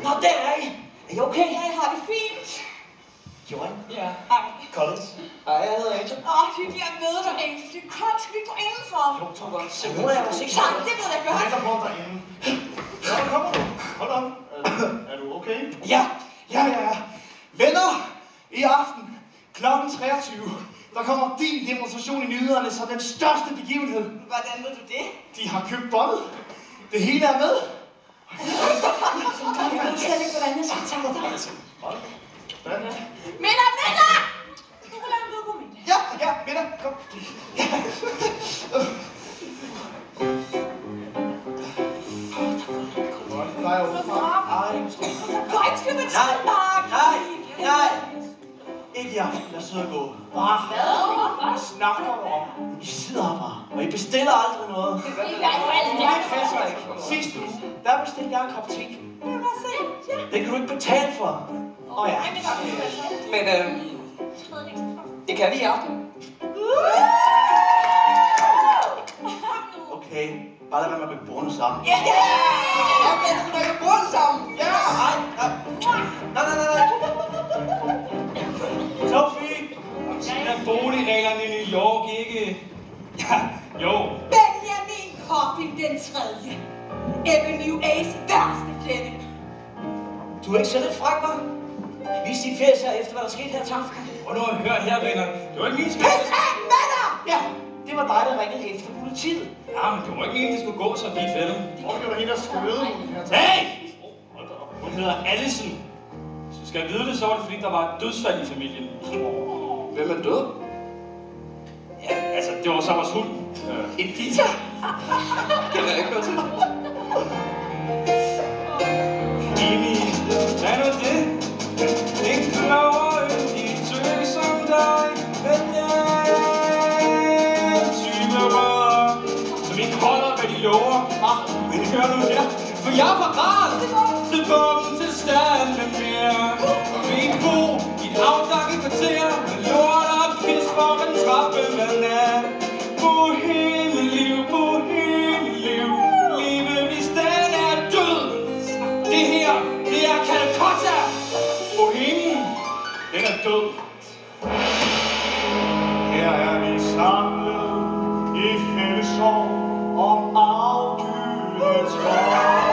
Nå, der er I. Er I okay? Ja, jeg har det fint. Johan? Ja. Hej. Collins? Hej, jeg hedder Angel. Hyggeligt at møde dig, Angel. Det er koldt. Skal vi gå indenfor? Jo, tak godt. Se, nu er jeg vist ikke Tak, det ved jeg godt. Lægger på derinde. Ja, hvor kommer du? Hold on. Er du okay? Ja. Venner, i aften kl. 23, der kommer din demonstration i nyhederne som den største begivenhed. Hvordan ved du det? De har købt båndet. Det hele er med. Jeg ved slet ikke, hvordan jeg skal tage dig. Hold. Hvad? Middag! Du kan lade mig gå med. Ja, venner, kom. Ja. Nej, Gå ikke styr med træmark. Nej. Ikke i aften, jeg sidder og gå. Hvad snakker du om? I sidder her bare, og I bestiller aldrig noget. I hvert fald Det passer ikke. Sidste uge, der bestilte jeg en kop te. Den kan du ikke betale for. Ja. Men det kan vi i aften. Okay, bare lad være med at rykke bordene sammen. Ja, men du rykker bordene sammen. Ja! Nej. Sofie! Sådan er boligreglerne i New York ikke... Ja, jo. Benjamin Coffin den tredje. Avenue A's værste fjende. Du er ikke så lidt fræk, hva'? Vis din fjes her efter, hvad der skete her til aften. Og nu hør her, venner. Det var ikke min skyld. Pis af med dig! Ja, det var dig, der ringede efter politiet. Ja, men det var ikke meningen, det skulle gå så vidt, vel? Hvor skal der hende, der skøde her til? Hey! Hun hedder Allison. Hvis du skal vide det, så var det fordi, der var et dødsfald i familien. Hvem er død? Ja, altså, det var så vores hund. En pizza? Kan jeg ikke gå til? Jimmy, hvad nu det? Ikke klogere end de tøge som dig. Men jeg er en type rødder, som ikke holder, hvad de lover. Men hør nu her, for jeg er parat til bomben til stand med mere. Vi er bo i et afdakket kvarter med lort og pis for en trappe med nat. Bohemeliv, livet hvis den er død. Det her, det er Calcutta. Bohemen, den er død. Her er vi samlet i fællessorg om afdøde træer.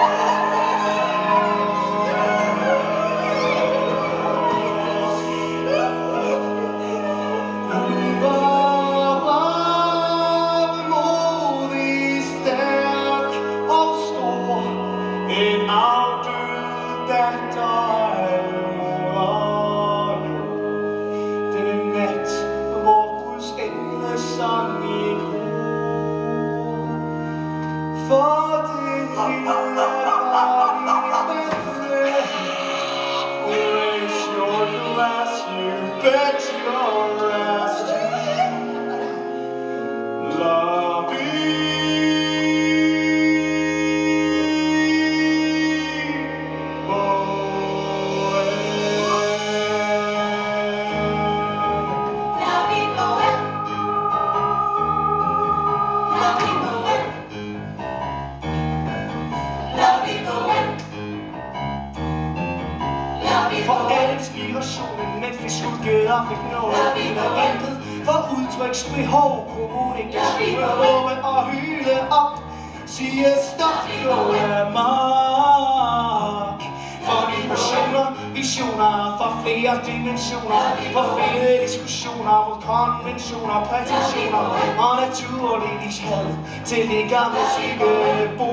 For udtryksbehov, kommunikation, råbe og hyle op, sige stop, gå af mark. For de personer Visioner for flere dimensioner, for fede diskussioner mod konventioner, prætensioner og naturligvis had til det gamle psykebo.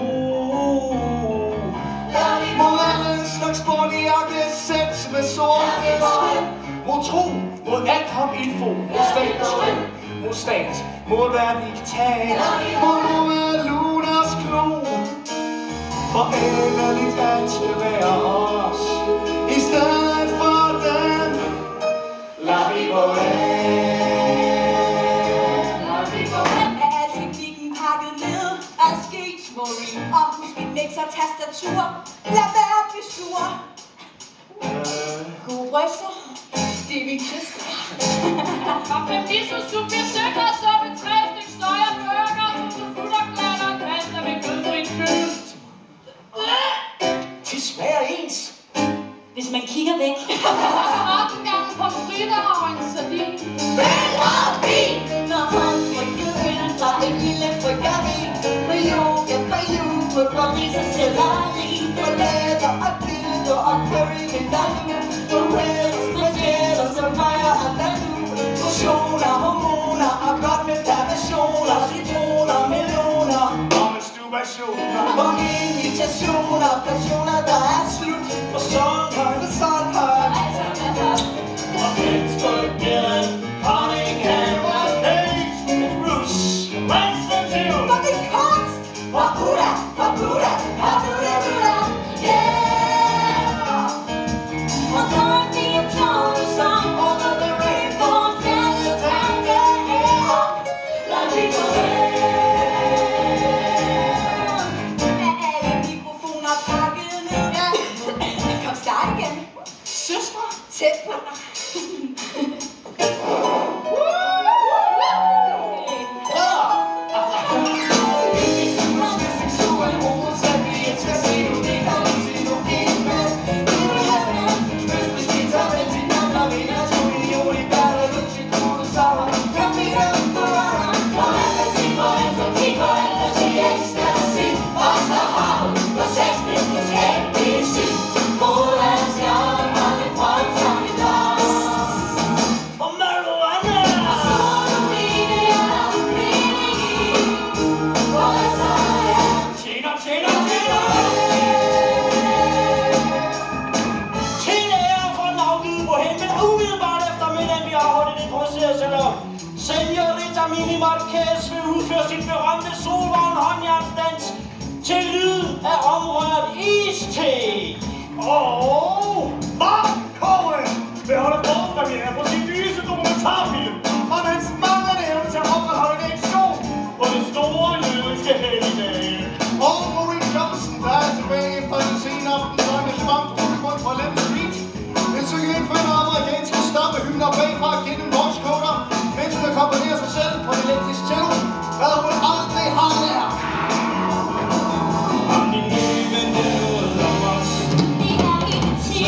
Mod alle slags borgerjakkesæt med sorte mod tro, mod alt om info, mod statens tro, mod stat, mod hver diktat, mod nogle luners klo. For endeligt at være os, i stedet for dem. Lad vi gå Er teknikken pakket ned af sketchmåling? Og husk mit mixer-tastatur. Lad være at blive sur. Gode bryster, det er min kyster. Og fem miso-sup, vi søger så med 3 stykker støj og burger, så futterklatter og pasta med kødfri kød. De smager ens. Hvis man kigger væk. 18 gange på fritter og en sardin. Bedre vin, når han frygtet øl fra en lille frikarin. Med yoga, fra jule, fra ris og selleri. For læder og gilder og curry med dalu. For wellers, spaghetter, som mejer og dalu. Fusioner, hormoner og godt med perversioner. Citroner, meloner Og masturbationer. og invitationer, passioner, der er slut. Og Sondheim, Og Pittsburgh, Honningham, Hayes, Bruce, Winston, Fucking kunst! For Buddha, for Buddha, for Buddha, Buddha, yeah! Og så er vi en klovnesang over the rainbow, fælles tanke, yeah! Lad vi gå hen. Er alle mikrofoner pakket ned? Ja. Kom, start igen. Søstre, tæt på dig. Senorita Mini Marquez vil udføre sin berømte solvarm håndjernsdans til lyden af omrørt iste. Mark Cohen vil holde forpremiere på sin nyeste dokumentarfilm om hans manglende evne til at opretholde en ekskone på det store jødiske helligdage. Og Maureen Johnson, der er tilbage efter den sene aftens engagement på grund for Lemon Street. Den synger ind for en amerikanske stammehymner bagfra gennem vognskoder, mens hun akkompagnerer sig selv på en elektrisk cello, hvad hun aldrig har lært. Om din nye ven, det er noget om os. Det er ikke tid.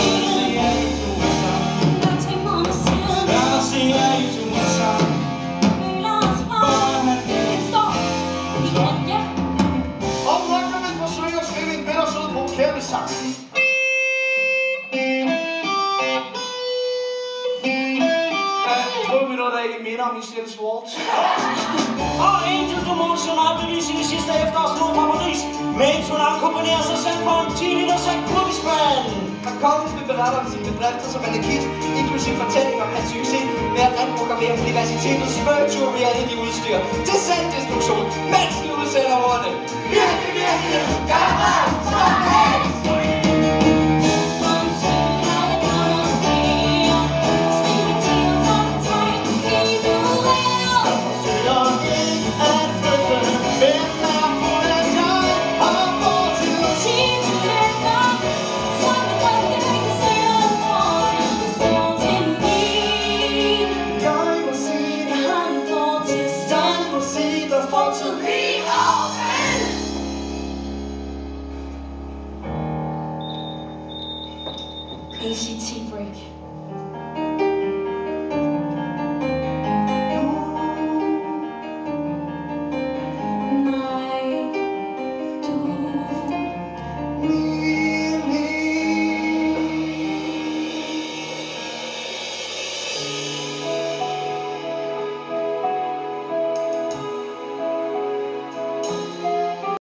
Nok til måneder siden. Lad os se jer i turen sammen. Føler os fra. Den står igen, ja. Og rygter vil forsøge at skrive en bittersød provokerende sang. Prøv vi noget, der ikke minder om Michelle's Waltz. Og Angel du Moon har bevist i de sidste efterårsnummer fra Paris, mens hun akkompagnerer sig selv på en 10 liters akutspand. Og kongen vil berette om sine bedrifter som Anakit, inklusiv fortælling om hans succes med at reprogrammere universitetets virtual reality udstyr til selvdestruktion, mens de udsender ordene. Virkelig, virkelig, gammel, ACT break.